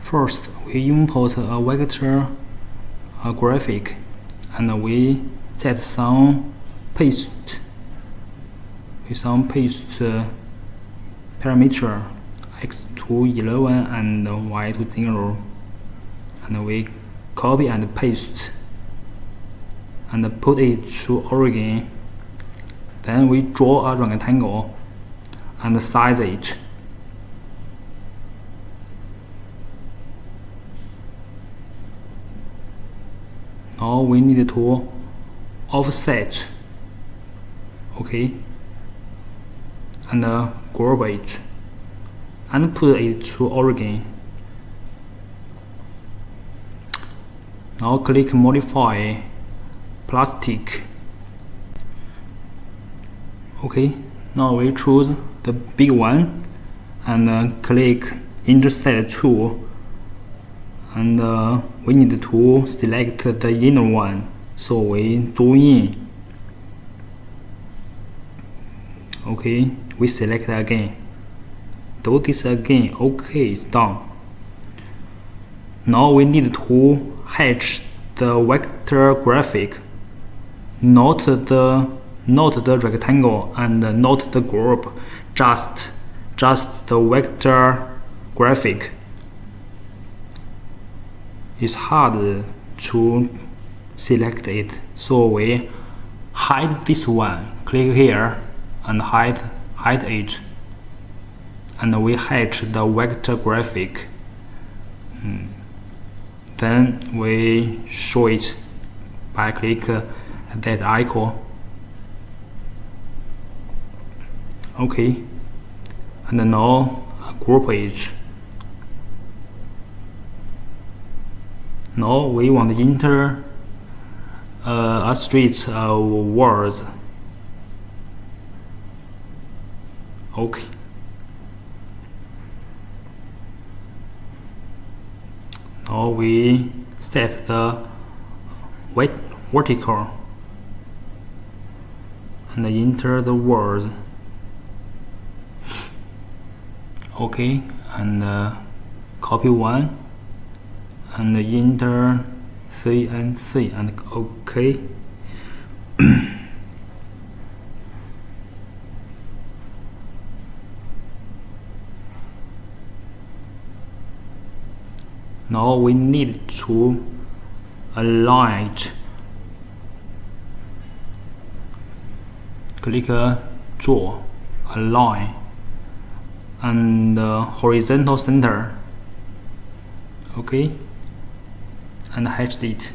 First, we import a vector graphic, and we set some paste parameter x to 11 and y to 0, and we copy and paste and put it to origin. Then we draw a rectangle and size it. Now we need to offset, okay, and group it and put it to origin. Now click modify plastic. Okay, now we choose the big one and click intersect tool, and we need to select the inner one, so we zoom in. Okay, we select again, do this again. Okay, it's done. Now we need to hatch the vector graphic, not the rectangle and not the group, just the vector graphic. It's hard to select it, so we hide this one. Click here and hide it, and we hatch the vector graphic. Then we show it by click that icon. Okay, and now group it. Now we want to enter a street words. Okay. Now we set the vertical and enter the words. Okay, and copy one and enter C and C and OK. Now we need to align it. Click draw, align, and horizontal center. Okay, and hatch it.